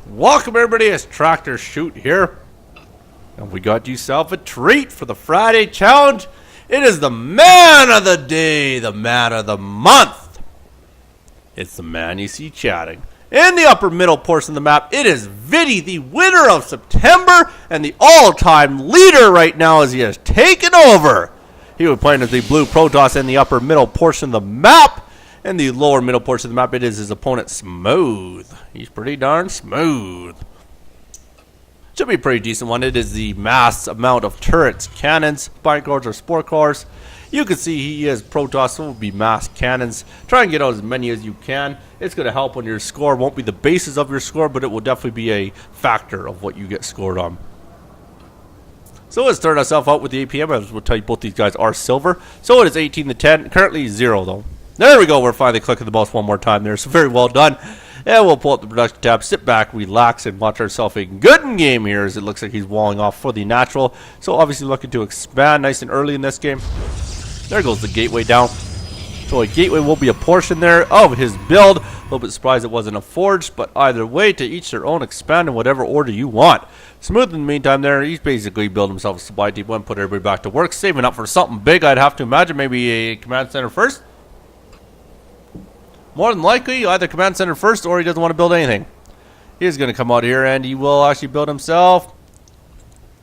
Welcome everybody, it's tractorchute here. And we got yourself a treat for the Friday challenge. It is the man of the day, the man of the month. It's the man you see chatting. In the upper middle portion of the map, it is VIDDY, the winner of September and the all-time leader right now as he has taken over. He was playing as the blue Protoss in the upper middle portion of the map. In the lower middle portion of the map, it is his opponent Smooth. He's pretty darn smooth. Should be a pretty decent one. It is the mass amount of turrets, cannons, spine cores, or sport cores. You can see he is Protoss, so it will be mass cannons. Try and get out as many as you can. It's going to help when your score won't be the basis of your score, but it will definitely be a factor of what you get scored on. So let's start ourselves out with the APM. I will tell you both these guys are silver. So it is 18-10. Currently 0 though. There we go. We're finally clicking the mouse one more time there. So very well done. And we'll pull up the production tab, sit back, relax, and watch ourselves a good game here as it looks like he's walling off for the natural. So obviously looking to expand nice and early in this game. There goes the gateway down. So a gateway will be a portion there of his build. A little bit surprised it wasn't a forge, but either way, to each their own, expand in whatever order you want. Smooth in the meantime there, he's basically built himself a supply depot and put everybody back to work, saving up for something big. I'd have to imagine maybe a command center first. More than likely, either command center first or he doesn't want to build anything. He's going to come out here and he will actually build himself.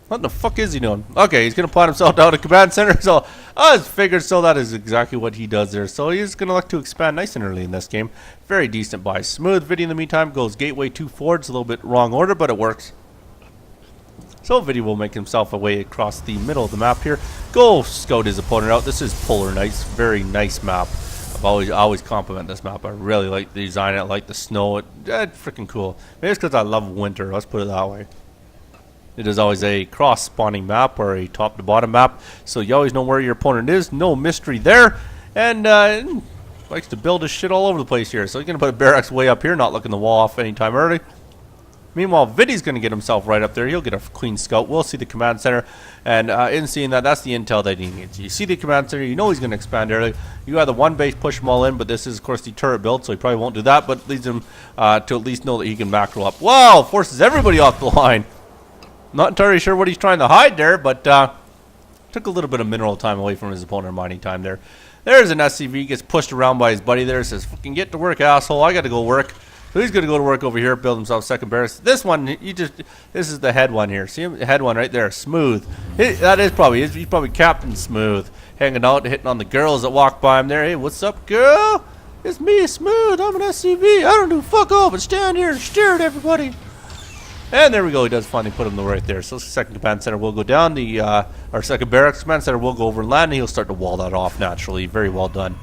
What the fuck is he doing? Okay, he's going to plant himself down a command center. So I just figured, so that is exactly what he does there. So he's going to look to expand nice and early in this game. Very decent buy. Smooth VIDDY in the meantime goes gateway 2 forwards. A little bit wrong order, but it works. So VIDDY will make himself a way across the middle of the map here. Go scout his opponent out. This is Polar Nice. Very nice map. I always compliment this map. I really like the design. I like the snow. It's freaking cool. Maybe it's because I love winter. Let's put it that way. It is always a cross spawning map or a top to bottom map, so you always know where your opponent is. No mystery there. And likes to build his shit all over the place here. So he's going to put a barracks way up here, not looking the wall off anytime early. Meanwhile, VIDDY's going to get himself right up there. He'll get a clean scout. We'll see the command center. And in seeing that, that's the intel that he needs. You see the command center, you know he's going to expand early. You have the one base, push them all in, but this is, of course, the turret build, so he probably won't do that, but leads him to at least know that he can macro up. Wow, forces everybody off the line. Not entirely sure what he's trying to hide there, but took a little bit of mineral time away from his opponent, mining time there. There's an SCV, gets pushed around by his buddy there, says, fucking get to work, asshole, I got to go work. So he's going to go to work over here, build himself second barracks. This one, this is the head one here. See him? The head one right there, Smooth. He's probably Captain Smooth. Hanging out, hitting on the girls that walk by him there. Hey, what's up, girl? It's me, Smooth. I'm an SCV. I don't do fuck all but stand here and stare at everybody. And there we go. He does finally put him right there. So second command center will go down. Our second barracks command center will go over and land, and he'll start to wall that off naturally. Very well done.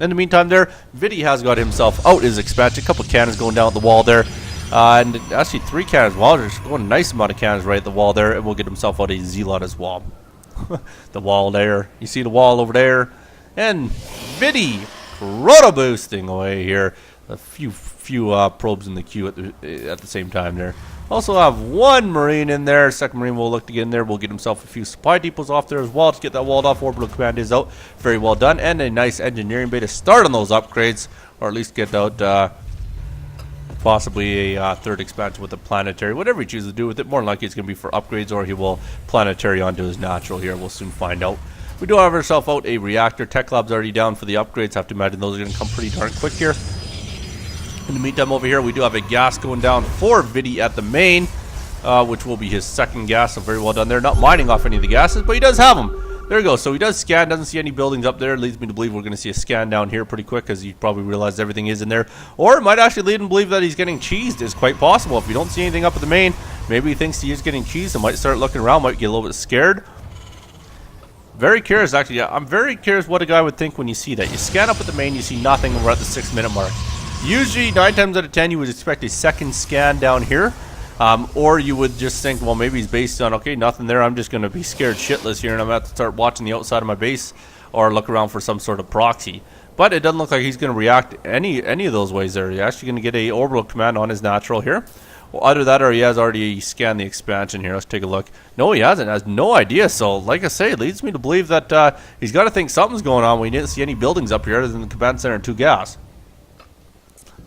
In the meantime there, VIDDY has got himself out his expansion. A couple of cannons going down the wall there. And actually 3 cannons. Well, there's going a nice amount of cannons right at the wall there. And we'll get himself out a Zealot as well. The wall there. You see the wall over there. And VIDDY roto boosting away here. A few probes in the queue at the same time there. Also have 1 Marine in there. Second Marine will look to get in there. We'll get himself a few supply depots off there as well to get that walled off. Orbital command is out. Very well done. And a nice engineering bay to start on those upgrades. Or at least get out possibly a third expansion with a planetary. Whatever he chooses to do with it. More than likely it's going to be for upgrades, or he will planetary onto his natural here. We'll soon find out. We do have ourselves out a reactor. Tech Lab's already down for the upgrades. Have to imagine those are going to come pretty darn quick here. In the meantime, over here, we do have a gas going down for VIDDY at the main, which will be his second gas, so very well done there. Not mining off any of the gases, but he does have them. There we go. So he does scan, doesn't see any buildings up there. Leads me to believe we're going to see a scan down here pretty quick, because he probably realized everything is in there. Or it might actually lead him to believe that he's getting cheesed. Is quite possible. If you don't see anything up at the main, maybe he thinks he is getting cheesed and might start looking around, might get a little bit scared. Very curious, actually. Yeah, I'm very curious what a guy would think when you see that. You scan up at the main, you see nothing, and we're at the 6-minute mark. Usually, 9 times out of 10, you would expect a second scan down here. Or you would just think, well, maybe he's based on, okay, nothing there. I'm just going to be scared shitless here, and I'm going to have to start watching the outside of my base or look around for some sort of proxy. But it doesn't look like he's going to react any of those ways there. He's actually going to get a orbital command on his natural here. Well, either that or he has already scanned the expansion here. Let's take a look. No, he hasn't. Has no idea. So, like I say, it leads me to believe that he's got to think something's going on when he didn't see any buildings up here other than the command center and 2 gas.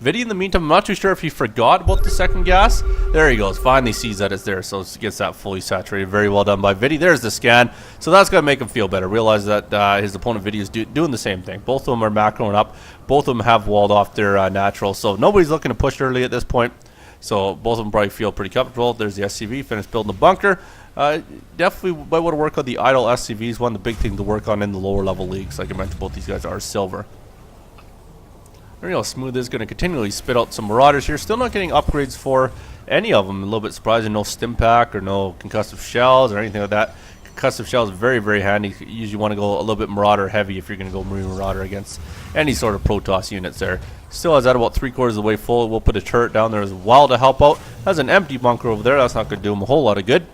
VIDDY, in the meantime, I'm not too sure if he forgot about the second gas. There he goes. Finally sees that it's there, so it gets that fully saturated. Very well done by VIDDY. There's the scan. So that's going to make him feel better. Realize that his opponent VIDDY is doing the same thing. Both of them are macroing up. Both of them have walled off their natural. So nobody's looking to push early at this point. So both of them probably feel pretty comfortable. There's the SCV. Finished building the bunker. Definitely might want to work on the idle SCVs. One of the big things to work on in the lower level leagues. Like I mentioned, both these guys are silver. There you go. Smooth is going to continually spit out some Marauders here. Still not getting upgrades for any of them. A little bit surprising. No stim pack or no concussive shells or anything like that. Concussive shells very, very handy. You usually want to go a little bit Marauder heavy if you're going to go Marine Marauder against any sort of Protoss units there. Still has that about 3/4 of the way full. We'll put a turret down there as well to help out. Has an empty bunker over there. That's not going to do him a whole lot of good.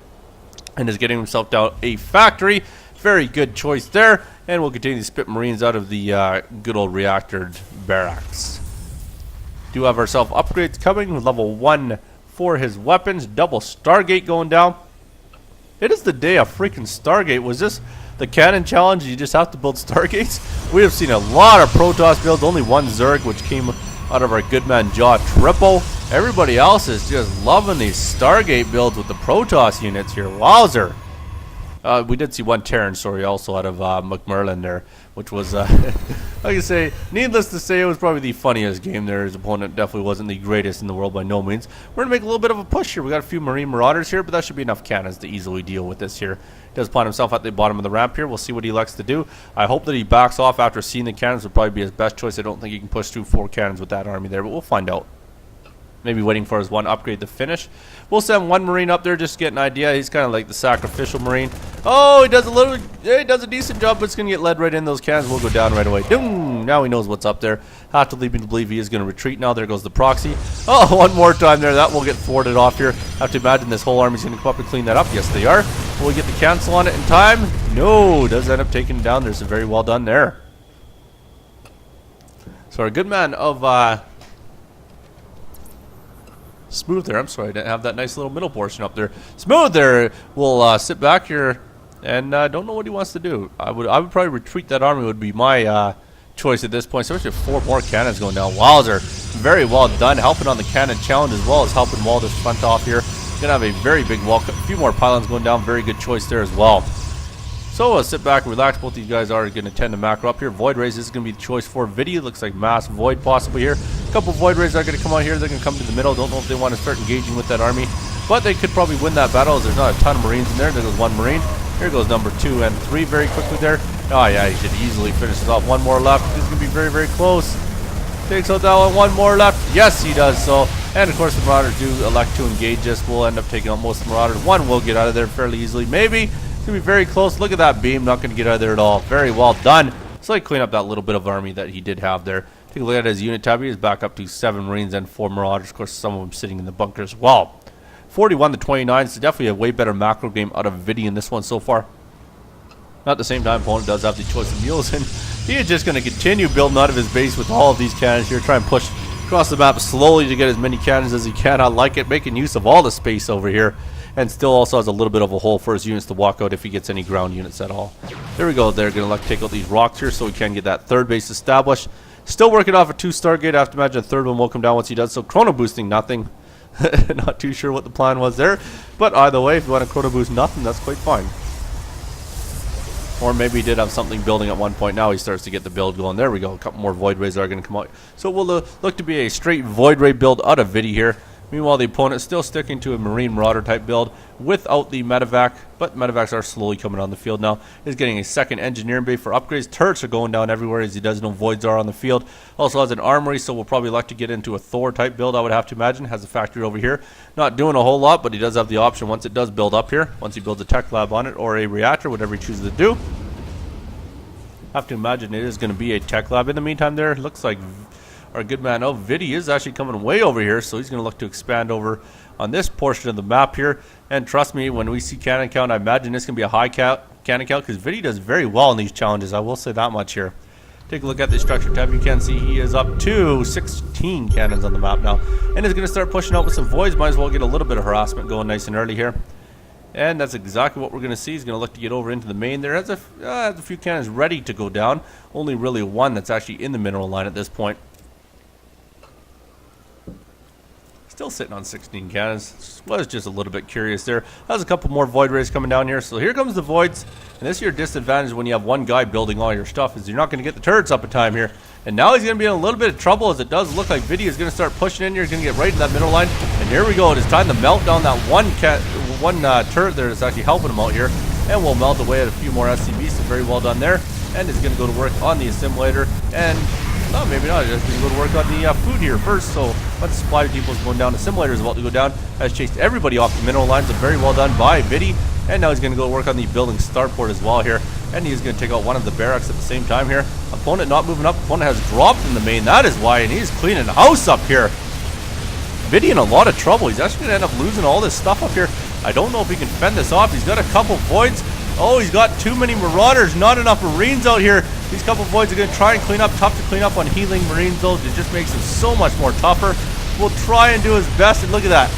And is getting himself down a factory. Very good choice there. And we'll continue to spit Marines out of the good old reactor barracks. Do have ourselves upgrades coming with level 1 for his weapons. Double Stargate going down. It is the day of freaking Stargate. Was this the cannon challenge? You just have to build Stargates? We have seen a lot of Protoss builds. Only one Zerg, which came out of our good man Jaw Triple. Everybody else is just loving these Stargate builds with the Protoss units here. Wowzer. We did see one Terran story also out of McMurlin there, which was, like I say, needless to say, it was probably the funniest game there. His opponent definitely wasn't the greatest in the world by no means. We're going to make a little bit of a push here. We got a few Marine Marauders here, but that should be enough cannons to easily deal with this here. He does plant himself at the bottom of the ramp here. We'll see what he likes to do. I hope that he backs off after seeing the cannons. Would probably be his best choice. I don't think he can push through 4 cannons with that army there, but we'll find out. Maybe waiting for his one upgrade to finish. We'll send one Marine up there just to get an idea. He's kind of like the sacrificial Marine. Oh, he does a decent job, but it's going to get led right in those cannons. We'll go down right away. Doom! Now he knows what's up there. Have to lead me to believe he is going to retreat now. There goes the proxy. Oh, one more time there. That will get thwarted off here. Have to imagine this whole army's going to come up and clean that up. Yes, they are. Will we get the cancel on it in time? No. Does end up taking it down. There's a very well done there. So our good man of... Smooth there. I'm sorry, I didn't have that nice little middle portion up there. Smooth there will sit back here and don't know what he wants to do. I would probably retreat that army would be my choice at this point. Especially with 4 more cannons going down. Wowzer, very well done. Helping on the cannon challenge as well as helping wall this front off here. Gonna have a very big wall. A few more pylons going down. Very good choice there as well. So sit back and relax. Both these guys are going to tend to macro up here. Void Rays, this is going to be the choice for VIDDY. Looks like Mass Void possibly here. A couple Void Rays are going to come out here. They're going to come to the middle. Don't know if they want to start engaging with that army. But they could probably win that battle as there's not a ton of Marines in there. There goes one Marine. Here goes number 2 and 3 very quickly there. Oh yeah, he should easily finish this off. One more left. This is going to be very, very close. Takes out that one more left. Yes, he does so. And of course the Marauders do elect to engage this. We'll end up taking out most of the Marauders. One will get out of there fairly easily. Maybe. Gonna be very close. Look at that beam. Not going to get out of there at all. Very well done. So I clean up that little bit of army that he did have there. Take a look at his unit tab. He is back up to 7 Marines and 4 Marauders. Of course, some of them sitting in the bunker as well. 41 to 29. So definitely a way better macro game out of VIDDY in this one so far. At the same time, opponent does have the choice of mules, and he is just going to continue building out of his base with all of these cannons here. Try and push across the map slowly to get as many cannons as he can. I like it. Making use of all the space over here. And still also has a little bit of a hole for his units to walk out if he gets any ground units at all. There we go. They're going to take out these rocks here so we can get that 3rd base established. Still working off a 2 Stargate. I have to imagine a 3rd one will come down once he does. So chrono boosting nothing. Not too sure what the plan was there. But either way, if you want to chrono boost nothing, that's quite fine. Or maybe he did have something building at one point. Now he starts to get the build going. There we go. A couple more Void Rays are going to come out. So we'll look to be a straight Void Ray build out of VIDDY here. Meanwhile, the opponent still sticking to a Marine Marauder type build without the medevac, but medevacs are slowly coming on the field now. He's getting a 2nd engineering bay for upgrades. Turrets are going down everywhere as he does know voids are on the field. Also has an armory, so we'll probably like to get into a Thor type build, I would have to imagine. Has a factory over here. Not doing a whole lot, but he does have the option once it does build up here. Once he builds a tech lab on it or a reactor, whatever he chooses to do. Have to imagine it is going to be a tech lab. In the meantime there, it looks like our good man of VIDDY is actually coming way over here, so he's going to look to expand over on this portion of the map here. And trust me, when we see cannon count, I imagine this can be a high cannon count because VIDDY does very well in these challenges. I will say that much here. Take a look at the structure tab. You can see he is up to 16 cannons on the map now, and is going to start pushing out with some voids. Might as well get a little bit of harassment going nice and early here. And that's exactly what we're going to see. He's going to look to get over into the main. There has a few cannons ready to go down. Only really one that's actually in the mineral line at this point. Still sitting on 16 cannons. Was just a little bit curious there. Has a couple more void rays coming down here. So here comes the voids. And this is your disadvantage when you have one guy building all your stuff, is you're not going to get the turrets up in time here. And now he's going to be in a little bit of trouble, as it does look like VIDDY is going to start pushing in here. He's going to get right in that middle line. And here we go. It is time to melt down that one turret there that's actually helping him out here. And we'll melt away at a few more SCVs. So very well done there. And it's going to go to work on the assimilator. And no, maybe not. Just going to go to work on the food here first. So once the supply depot is going down, the assimilator is about to go down. Has chased everybody off the mineral lines. So very well done by VIDDY. And now he's going to go work on the building starport as well here. And he's going to take out one of the barracks at the same time here. Opponent not moving up. Opponent has dropped in the main. That is why. And he's cleaning the house up here. VIDDY in a lot of trouble. He's actually going to end up losing all this stuff up here. I don't know if he can fend this off. He's got a couple voids. Oh, he's got too many marauders. Not enough marines out here. These couple voids are going to try and clean up. Tough to clean up on healing marines though. It just makes him so much more tougher. We'll try and do his best. And look at that.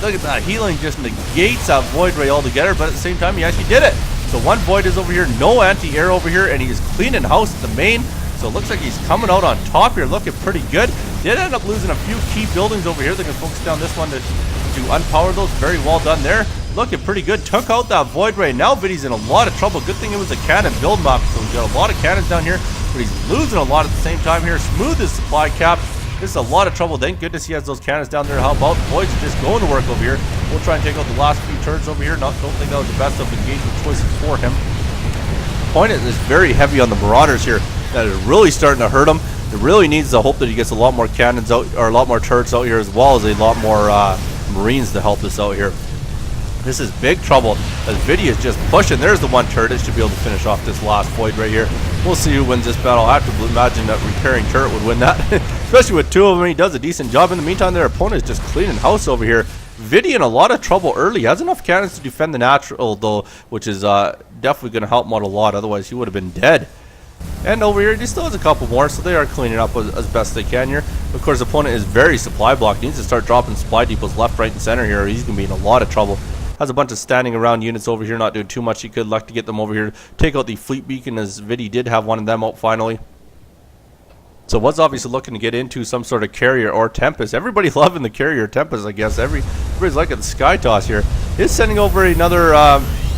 Look at that. Healing just negates that void ray altogether. But at the same time, he actually did it. So one void is over here. No anti-air over here. And he's cleaning house at the main. So it looks like he's coming out on top here. Looking pretty good. Did end up losing a few key buildings over here. They're going to focus down this one to unpower those. Very well done there. Looking pretty good. Took out that void ray. Now VIDDY's in a lot of trouble. Good thing it was a cannon build map. So we've got a lot of cannons down here. But he's losing a lot at the same time here. Smooth his supply cap. This is a lot of trouble. Thank goodness he has those cannons down there to help out. Voids are just going to work over here. We'll try and take out the last few turrets over here. Don't think that was the best of engagement choices for him. Point is very heavy on the marauders here. That is really starting to hurt him. It really needs to hope that he gets a lot more cannons out, or a lot more turrets out here, as well as a lot more marines to help us out here. This is big trouble as VIDDY is just pushing. There's the one turret. It should be able to finish off this last void right here. We'll see who wins this battle. I have to imagine that repairing turret would win that, especially with two of them. He does a decent job. In the meantime, their opponent is just cleaning house over here. VIDDY in a lot of trouble early. He has enough cannons to defend the natural though, which is definitely going to help him out a lot. Otherwise, he would have been dead. And over here, he still has a couple more, so they are cleaning up as best they can here. Of course, the opponent is very supply blocked. He needs to start dropping supply depots left, right, and center here. He's going to be in a lot of trouble. Has a bunch of standing around units over here, not doing too much. He could like to get them over here. Take out the fleet beacon, as VIDDY did have one of them out finally. So was obviously looking to get into some sort of carrier or Tempest. Everybody loving the carrier Tempest, I guess. Everybody's liking the Sky Toss here. He's sending over another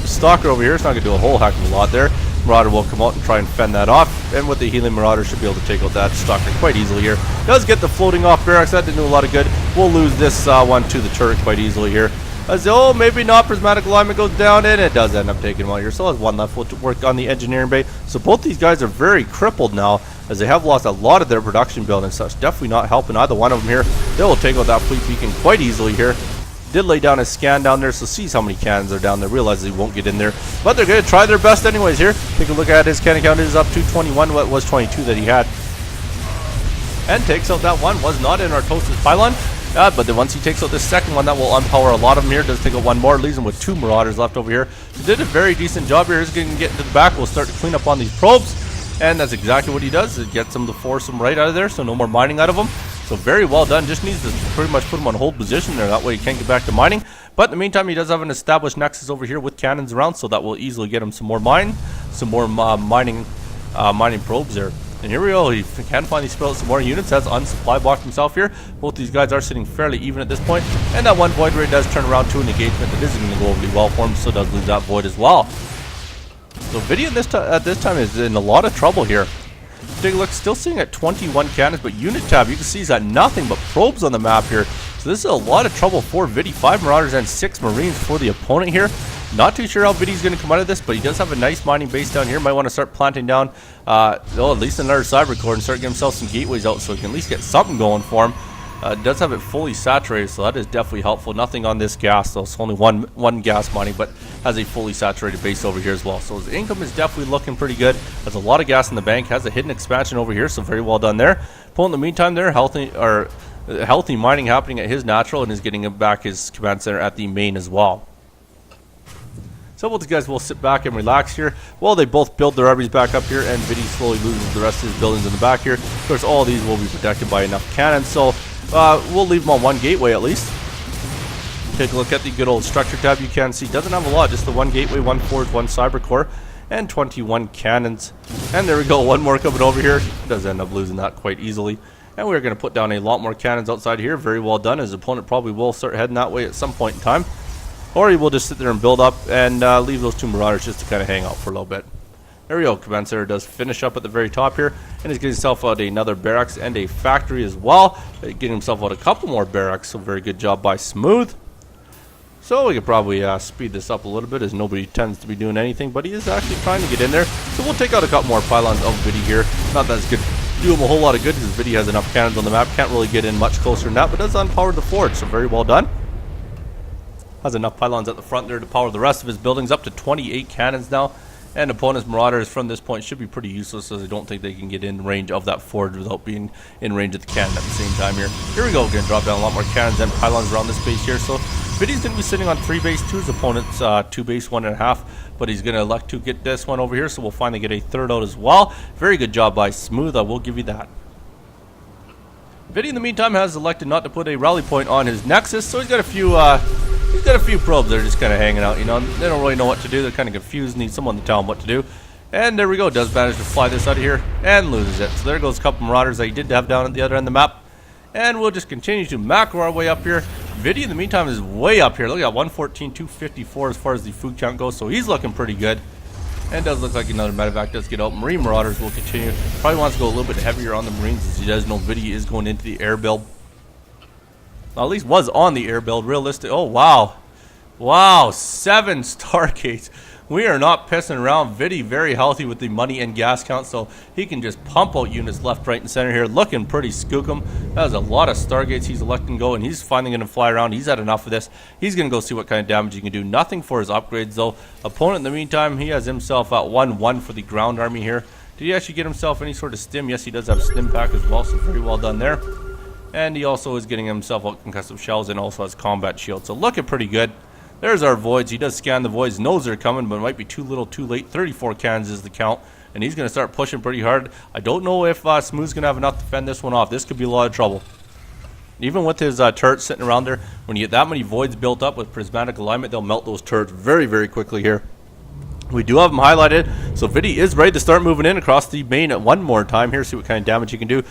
stalker over here. It's not going to do a whole heck of a lot there. Marauder will come out and try and fend that off, and with the healing Marauder should be able to take out that stalker quite easily here. Does get the floating off barracks. That didn't do a lot of good. We'll lose this one to the turret quite easily here. As oh, maybe not. Prismatic alignment goes down, and it does end up taking one here. Still has one left. We'll work on the engineering bay. So both these guys are very crippled now, as they have lost a lot of their production build and such. Definitely not helping either one of them here. They will take out that fleet beacon quite easily here. Did lay down a scan down there, so sees how many cannons are down there. Realizes he won't get in there, but they're going to try their best anyways here. Take a look at his cannon count. It is up to 21. What was 22 that he had, and takes out that one. Was not in our Toasters pylon. But then once he takes out this second one, that will unpower a lot of them here. Does take out one more, leaves him with two Marauders left over here. He did a very decent job here. He's going to get into the back. We'll start to clean up on these probes, and that's exactly what he does. It gets him to force him right out of there, so no more mining out of him. So very well done. Just needs to pretty much put him on hold position there. That way he can't get back to mining. But in the meantime, he does have an established nexus over here with cannons around, so that will easily get him some more mining probes there. And here we go. He can finally spill out some more units. Has unsupply blocked himself here. Both these guys are sitting fairly even at this point. And that one void ray does turn around to an engagement that isn't going to go overly well for him, so does lose that void as well. So VIDDY at this time is in a lot of trouble here. Take a look, still sitting at 21 cannons, but unit tab, you can see he's got nothing but probes on the map here. So this is a lot of trouble for VIDDY. 5 Marauders and 6 Marines for the opponent here. Not too sure how VIDDY's going to come out of this, but he does have a nice mining base down here. Might want to start planting down, at least another cyber core and start getting himself some gateways out so he can at least get something going for him. Does have it fully saturated, so that is definitely helpful. Nothing on this gas, though. It's only one gas mining, but has a fully saturated base over here as well. So his income is definitely looking pretty good. Has a lot of gas in the bank. Has a hidden expansion over here, so very well done there. Opponent in the meantime, there healthy mining happening at his natural, and is getting back his command center at the main as well. So both these guys will sit back and relax here while they both build their armies back up here, and VIDDY slowly loses the rest of his buildings in the back here. Of course, all of these will be protected by enough cannons, so we'll leave them on one gateway at least. Take a look at the good old structure tab. You can see doesn't have a lot, just the one gateway, 1 forge, 1 cyber core, and 21 cannons. And there we go, one more coming over here. Does end up losing that quite easily. And we're going to put down a lot more cannons outside here. Very well done. His opponent probably will start heading that way at some point in time. Or he will just sit there and build up and leave those 2 Marauders just to kind of hang out for a little bit. There we go. Command Center does finish up at the very top here. And he's getting himself out another barracks and a factory as well. Getting himself out a couple more barracks. So very good job by Smooth. So we could probably speed this up a little bit as nobody tends to be doing anything. But he is actually trying to get in there. So we'll take out a couple more pylons of VIDDY here. Not that it's good. Do him a whole lot of good because VIDDY has enough cannons on the map. Can't really get in much closer than that. But does unpower the forge. So very well done. Has enough pylons at the front there to power the rest of his buildings. Up to 28 cannons now. And opponent's Marauders from this point should be pretty useless, as I don't think they can get in range of that forge without being in range of the cannon at the same time here. Here we go, going to drop down a lot more cannons and pylons around this base here. So VIDDY's going to be sitting on 3 base, 2 his opponent's 2 base, 1.5. But he's going to elect to get this one over here, so we'll finally get a third out as well. Very good job by Smooth, I will give you that. VIDDY in the meantime has elected not to put a rally point on his Nexus, so he's got a few probes that are just kind of hanging out, you know. They don't really know what to do. They're kind of confused, need someone to tell them what to do. And there we go. Does manage to fly this out of here and loses it. So there goes a couple Marauders that he did have down at the other end of the map. And we'll just continue to macro our way up here. VIDDY in the meantime is way up here. Look at 114, 254 as far as the food count goes. So he's looking pretty good. And does look like another medevac does get out. Marine Marauders will continue. Probably wants to go a little bit heavier on the Marines, as he does know VIDDY is going into the air build. Well, at least was on the air build. Realistic. Oh, wow. Wow. 7 Stargates. We are not pissing around. VIDDY very healthy with the money and gas count, so he can just pump out units left, right, and center here. Looking pretty skookum. That was a lot of Stargates he's electing go, and he's finally going to fly around. He's had enough of this. He's going to go see what kind of damage he can do. Nothing for his upgrades, though. Opponent, in the meantime, he has himself at 1-1 for the ground army here. Did he actually get himself any sort of stim? Yes, he does have stim pack as well, so very well done there. And he also is getting himself out concussive shells and also has combat shield, so looking pretty good. There's our voids. He does scan the voids, knows they're coming, but it might be too little too late. 34 cannons is the count, and he's going to start pushing pretty hard. I don't know if Smooth's going to have enough to fend this one off. This could be a lot of trouble. Even with his turrets sitting around there, when you get that many voids built up with prismatic alignment, they'll melt those turrets very, very quickly here. We do have them highlighted, so VIDDY is ready to start moving in across the main one more time here, see what kind of damage he can do.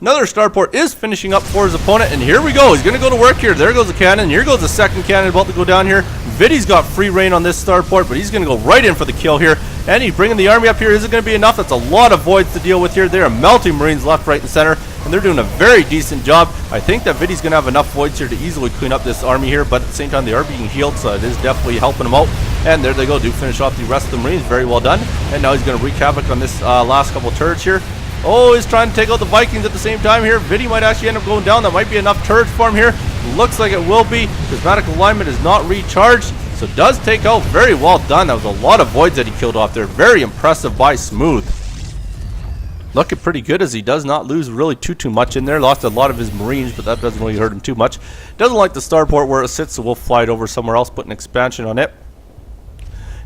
Another starport is finishing up for his opponent, and here we go. He's going to go to work here. There goes the cannon. Here goes the second cannon about to go down here. VIDDY's got free reign on this starport, but he's going to go right in for the kill here. And he's bringing the army up here. Is it going to be enough? That's a lot of voids to deal with here. They are melting Marines left, right, and center, and they're doing a very decent job. I think that VIDDY's going to have enough voids here to easily clean up this army here, but at the same time, they are being healed, so it is definitely helping them out. And there they go. Do finish off the rest of the Marines. Very well done. And now he's going to wreak havoc on this last couple turrets here. Oh, he's trying to take out the Vikings at the same time here. VIDDY might actually end up going down. That might be enough turrets for him here. Looks like it will be. Prismatic alignment is not recharged, so does take out. Very well done. That was a lot of voids that he killed off there. Very impressive by Smooth. Looking pretty good, as he does not lose really too much in there. Lost a lot of his Marines, but that doesn't really hurt him too much. Doesn't like the starport where it sits, so we'll fly it over somewhere else, put an expansion on it.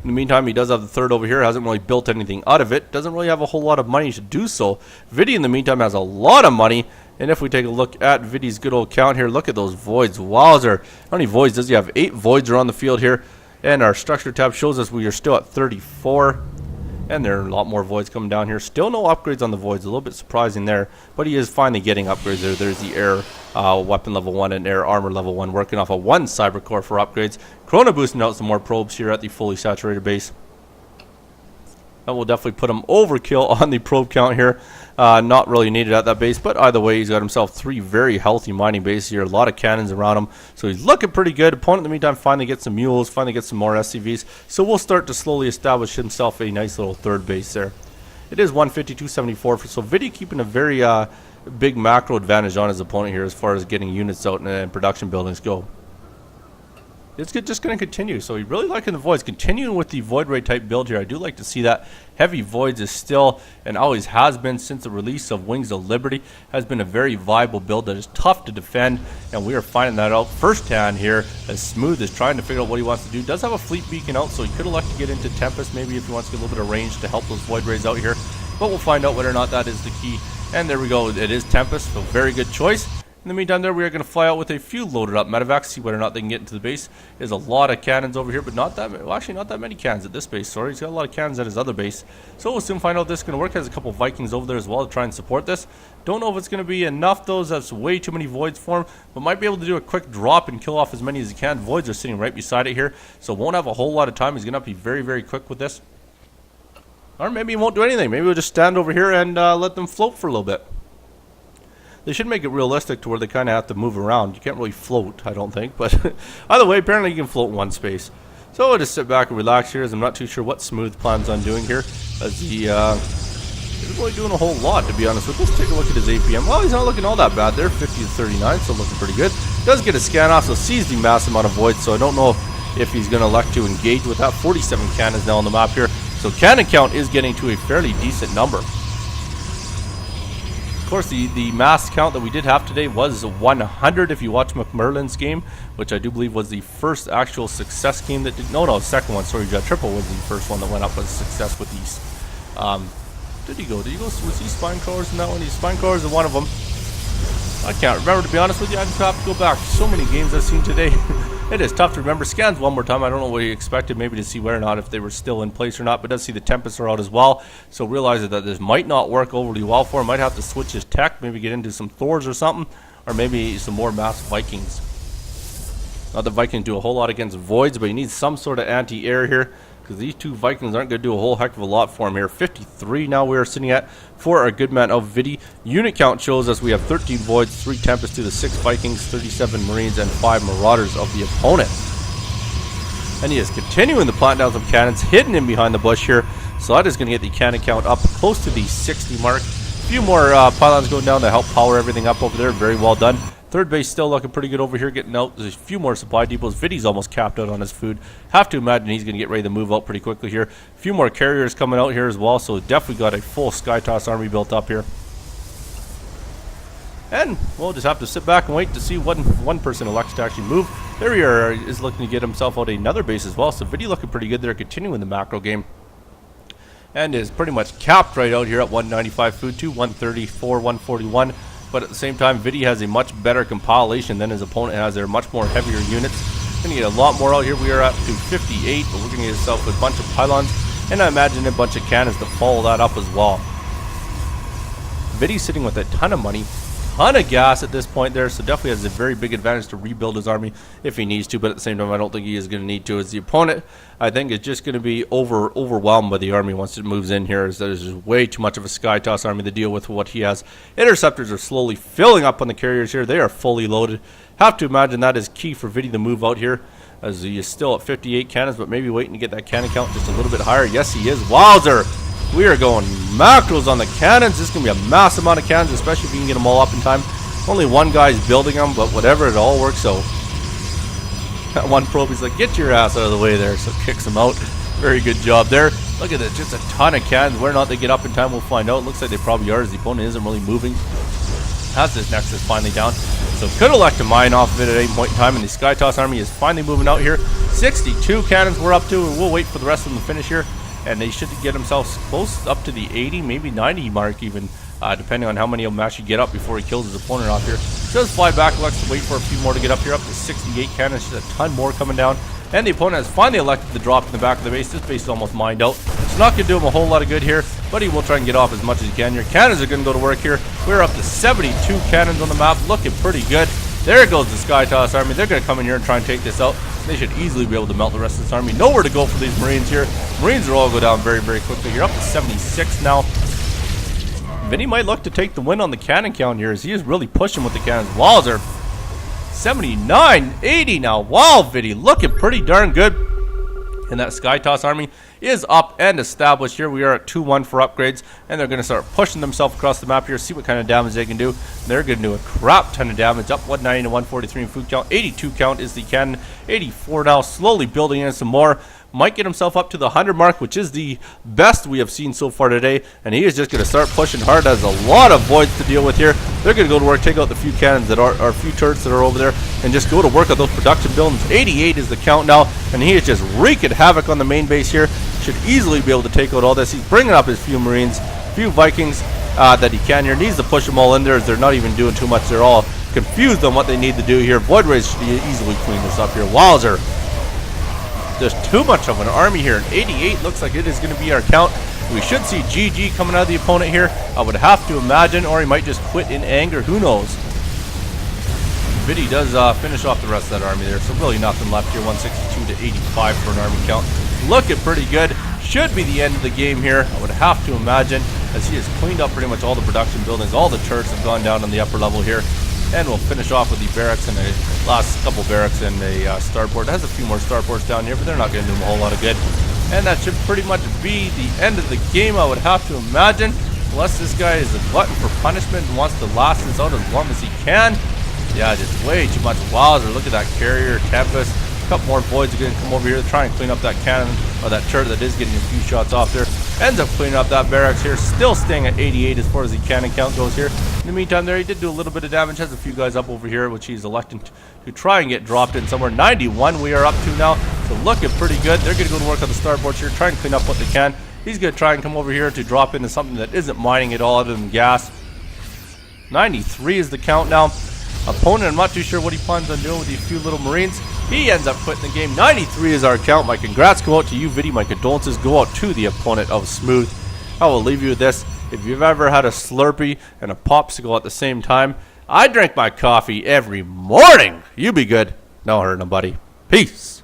In the meantime, he does have the third over here. Hasn't really built anything out of it. Doesn't really have a whole lot of money to do so. VIDDY, in the meantime, has a lot of money. And if we take a look at VIDDY's good old count here, look at those voids. Wowzer. How many voids does he have? 8 voids are on the field here. And our structure tab shows us we are still at 34. And there are a lot more voids coming down here. Still no upgrades on the voids. A little bit surprising there. But he is finally getting upgrades there. There's the air weapon level 1 and air armor level 1. Working off of 1 cyber core for upgrades. Corona boosting out some more probes here at the fully saturated base. That will definitely put him overkill on the probe count here. Not really needed at that base, but either way, he's got himself 3 very healthy mining bases here. A lot of cannons around him, so he's looking pretty good. Opponent, in the meantime, finally gets some mules, finally gets some more SCVs. So we'll start to slowly establish himself a nice little third base there. It is 152.74, so VIDDY keeping a very big macro advantage on his opponent here as far as getting units out and production buildings go. It's just going to continue, so he's really liking the voids. Continuing with the void ray type build here, I do like to see that. Heavy voids is still, and always has been since the release of Wings of Liberty, has been a very viable build that is tough to defend, and we are finding that out firsthand here as Smooth is trying to figure out what he wants to do. Does have a fleet beacon out, so he could elect to get into Tempest maybe if he wants to get a little bit of range to help those void rays out here, but we'll find out whether or not that is the key. And there we go, it is Tempest, so very good choice. In the meantime, there we are going to fly out with a few loaded up medevacs, see whether or not they can get into the base. There's a lot of cannons over here, but not that many. Well, actually, not that many cannons at this base. Sorry, he's got a lot of cannons at his other base. So we'll soon find out if this is going to work. Has a couple of Vikings over there as well to try and support this. Don't know if it's going to be enough, though. That's way too many voids for him, but might be able to do a quick drop and kill off as many as he can. Voids are sitting right beside it here, so won't have a whole lot of time. He's going to have to be very, very quick with this. Or maybe he won't do anything. Maybe we'll just stand over here and let them float for a little bit. They should make it realistic to where they kind of have to move around. You can't really float, I don't think. But either way, apparently you can float in one space. So I'll just sit back and relax here, as I'm not too sure what Smooth plans on doing here. As he isn't really doing a whole lot, to be honest with us. Let's take a look at his APM. Well, he's not looking all that bad there. 50 to 39, so looking pretty good. Does get a scan off, so sees the massive amount of voids. So I don't know if he's going to elect to engage with that. 47 cannons now on the map here. So cannon count is getting to a fairly decent number. Of course, the mass count that we did have today was 100 if you watch McMerlin's game, which I do believe was the first actual success game that did. No, second one. Sorry, Triple was the first one that went up as a success with these. Did he go? Was he spine crawlers in that one? These spine crawlers are one of them. I can't remember, to be honest with you. I just have to go back. So many games I've seen today. It is tough to remember. Scans one more time. I don't know what he expected, maybe to see whether or not if they were still in place or not, but does see the Tempests are out as well. So realizes that this might not work overly well for him. Might have to switch his tech, maybe get into some Thors or something, or maybe some more mass Vikings. Not that Vikings do a whole lot against Voids, but he needs some sort of anti-air here, because these two Vikings aren't going to do a whole heck of a lot for him here. 53 now we are sitting at for our good man of VIDDY. Unit count shows us we have 13 Voids, 3 Tempests to the 6 Vikings, 37 Marines, and 5 Marauders of the opponent. And he is continuing to plant down some cannons, hidden in behind the bush here. So that is going to get the cannon count up close to the 60 mark. A few more pylons going down to help power everything up over there. Very well done. Third base still looking pretty good over here, getting out. There's a few more supply depots. VIDDY's almost capped out on his food. Have to imagine he's going to get ready to move out pretty quickly here. A few more carriers coming out here as well, so definitely got a full Skytoss army built up here. And we'll just have to sit back and wait to see when one person elects to actually move. There he is looking to get himself out another base as well, so VIDDY looking pretty good there, continuing the macro game. And is pretty much capped right out here at 195 food to 134, 141. But at the same time, VIDDY has a much better compilation than his opponent has. They're much more heavier units. Going to get a lot more out here. We are up to 58, but we're going to get ourselves a bunch of pylons, and I imagine a bunch of cannons to follow that up as well. VIDDY's sitting with a ton of money, ton of gas at this point there, so definitely has a very big advantage to rebuild his army if he needs to, but at the same time I don't think he is going to need to. As the opponent, I think, is just going to be overwhelmed by the army once it moves in here, as there's just way too much of a Skytoss army to deal with what he has. Interceptors are slowly filling up on the carriers here. They are fully loaded. Have to imagine that is key for VIDDY to move out here, as he is still at 58 cannons, but maybe waiting to get that cannon count just a little bit higher. Yes, he is. Wowzer! We are going macros on the cannons. This is going to be a massive amount of cannons, especially if you can get them all up in time. Only one guy's building them, but whatever, it all works out. That one probe, he's like, get your ass out of the way there, so kicks him out. Very good job there. Look at this, just a ton of cannons. Whether or not they get up in time, we'll find out. Looks like they probably are, as the opponent isn't really moving. Has this Nexus finally down. So could elect a mine off of it at any point in time, and the Skytoss army is finally moving out here. 62 cannons we're up to, and we'll wait for the rest of them to finish here. And they should get themselves close up to the 80, maybe 90 mark even, depending on how many of them actually get up before he kills his opponent off here. Does fly back, elects to wait for a few more to get up here, up to 68 cannons, just a ton more coming down. And the opponent has finally elected to drop in the back of the base. This base is almost mined out. It's not going to do him a whole lot of good here, but he will try and get off as much as he can here. Cannons are going to go to work here. We're up to 72 cannons on the map, looking pretty good. There goes the Skytoss army. They're going to come in here and try and take this out. They should easily be able to melt the rest of this army. Nowhere to go for these Marines here. Marines are all go down very, very quickly. You're up to 76 now. VIDDY might look to take the win on the cannon count here, as he is really pushing with the cannons. Walls are 79, 80 now. Wow, VIDDY looking pretty darn good. And that Skytoss army is up and established here. We are at 2-1 for upgrades, and they're going to start pushing themselves across the map here, see what kind of damage they can do. They're going to do a crap ton of damage, up 190 to 143 in food count. 82 count is the cannon. 84 now, slowly building in some more. Might get himself up to the 100 mark, which is the best we have seen so far today. And he is just going to start pushing hard. Has a lot of voids to deal with here. They're going to go to work, take out the few cannons that are, or few turrets that are over there, and just go to work on those production buildings. 88 is the count now, and he is just wreaking havoc on the main base here. Should easily be able to take out all this. He's bringing up his few Marines, few Vikings that he can here. Needs to push them all in there, as they're not even doing too much. They're all confused on what they need to do here. Void Rays should easily clean this up here. Wowzer. There's too much of an army here. And 88 looks like it is going to be our count. We should see GG coming out of the opponent here. I would have to imagine, or he might just quit in anger. Who knows? VIDDY does finish off the rest of that army there. So really nothing left here. 162 to 85 for an army count. Looking pretty good. Should be the end of the game here. I would have to imagine, as he has cleaned up pretty much all the production buildings. All the turrets have gone down on the upper level here. And we'll finish off with the barracks and the last couple barracks and a starboard. It has a few more starboards down here, but they're not going to do him a whole lot of good. And that should pretty much be the end of the game, I would have to imagine. Unless this guy is a glutton for punishment and wants to last this out as long as he can. Yeah, just way too much. Wowzer, look at that carrier, Tempest. A couple more voids are going to come over here to try and clean up that cannon, or that turret that is getting a few shots off there. Ends up cleaning up that barracks here, still staying at 88 as far as the cannon count goes here. In the meantime there, he did do a little bit of damage, has a few guys up over here, which he's electing to try and get dropped in somewhere. 91 we are up to now, so looking pretty good. They're going to go to work on the starboards here, try and clean up what they can. He's going to try and come over here to drop into something that isn't mining at all other than gas. 93 is the count now. Opponent, I'm not too sure what he plans on doing with these few little Marines. He ends up quitting the game. 93 is our count. My congrats go out to you, VIDDY. My condolences go out to the opponent of Smooth. I will leave you with this. If you've ever had a Slurpee and a popsicle at the same time, I drink my coffee every morning. You be good. No hurt nobody. Peace.